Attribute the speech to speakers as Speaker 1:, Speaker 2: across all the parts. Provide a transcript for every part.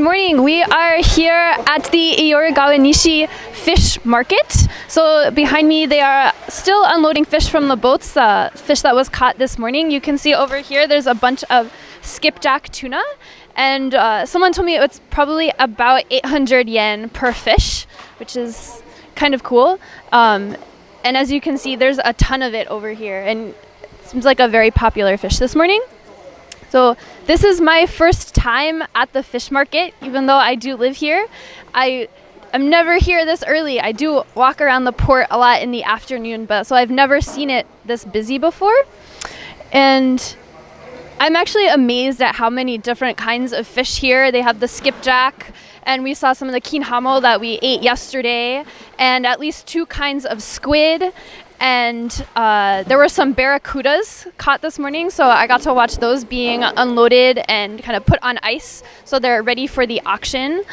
Speaker 1: morning. We are here at the Iorigawa-nishi fish market. So behind me, they are still unloading fish from the boats, the fish that was caught this morning. You can see over here, there's a bunch of skipjack tuna. And someone told me it's probably about 800 yen per fish, which is kind of cool. And as you can see, there's a ton of it over here. And it seems like a very popular fish this morning. So this is my first time at the fish market, even though I do live here. I'm never here this early. I do walk around the port a lot in the afternoon, but so I've never seen it this busy before. And I'm actually amazed at how many different kinds of fish here. They have the skipjack, and we saw some of the kinhamo that we ate yesterday, and at least 2 kinds of squid. And there were some barracudas caught this morning, so I got to watch those being unloaded and kind of put on ice so they're ready for the auction.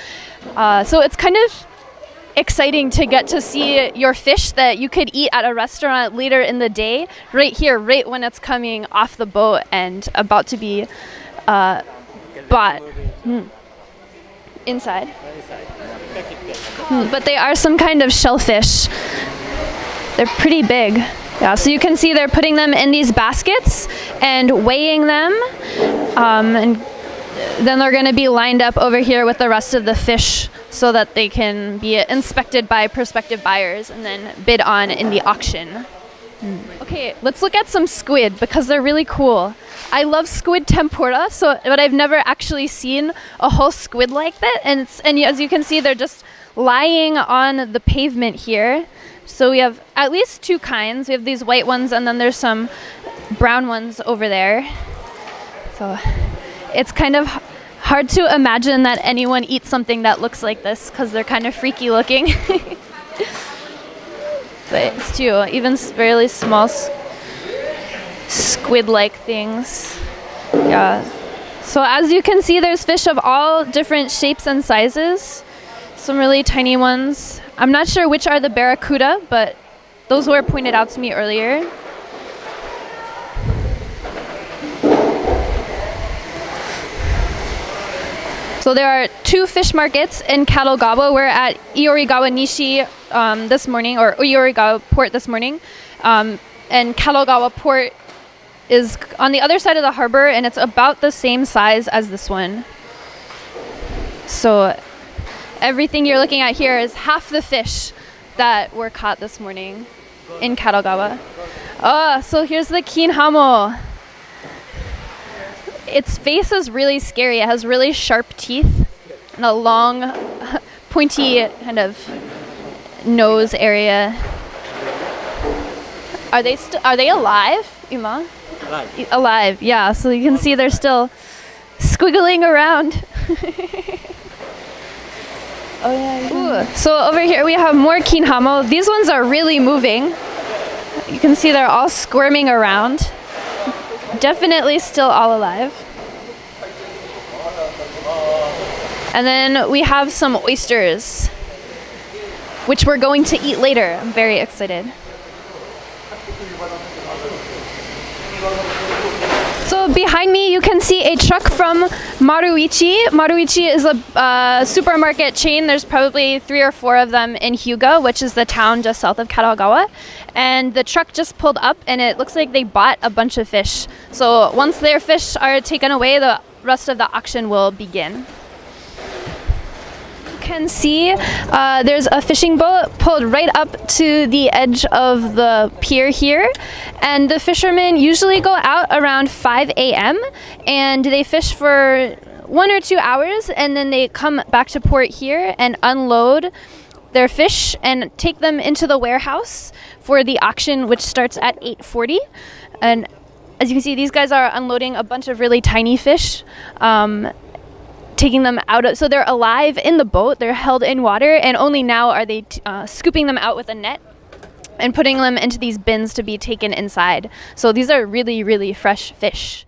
Speaker 1: So it's kind of exciting to get to see your fish that you could eat at a restaurant later in the day, right here, right when it's coming off the boat and about to be bought. Inside. But they are some kind of shellfish. They're pretty big. Yeah, so you can see they're putting them in these baskets and weighing them. And then they're going to be lined up over here with the rest of the fish so that they can be inspected by prospective buyers and then bid on in the auction. Okay, let's look at some squid because they're really cool. I love squid tempura, but I've never actually seen a whole squid like that. And as you can see, they're just lying on the pavement here. So we have at least 2 kinds. We have these white ones, and then there's some brown ones over there. So it's kind of hard to imagine that anyone eats something that looks like this because they're kind of freaky looking. But it's even fairly small squid-like things. Yeah. So as you can see, there's fish of all different shapes and sizes. Some really tiny ones. I'm not sure which are the barracuda, but those were pointed out to me earlier. So there are 2 fish markets in Kadogawa. We're at Iorigawa-nishi this morning, or Iorigawa port this morning. And Kadogawa port is on the other side of the harbor, and it's about the same size as this one. So everything you're looking at here is half the fish that were caught this morning in Kadogawa. Oh, so here's the kinhamo. Its face is really scary. It has really sharp teeth and a long, pointy kind of nose area. Are they alive, Ima? Alive. Alive, yeah. So you can see they're still squiggling around. Oh yeah. Ooh. So over here we have more kinhamo. These ones are really moving. You can see they're all squirming around. Definitely still all alive. And then we have some oysters, which we're going to eat later. I'm very excited. So behind me, you can see a truck from Maruichi. Maruichi is a supermarket chain. There's probably 3 or 4 of them in Hyuga, which is the town just south of Kadogawa. And the truck just pulled up, and it looks like they bought a bunch of fish. So once their fish are taken away, the rest of the auction will begin. You can see there's a fishing boat pulled right up to the edge of the pier here, and the fishermen usually go out around 5 a.m. and they fish for 1 or 2 hours, and then they come back to port here and unload their fish and take them into the warehouse for the auction, which starts at 8:40. And as you can see, these guys are unloading a bunch of really tiny fish, taking them out so they're alive in the boat. They're held in water, and only now are they scooping them out with a net and putting them into these bins to be taken inside. So these are really, really fresh fish.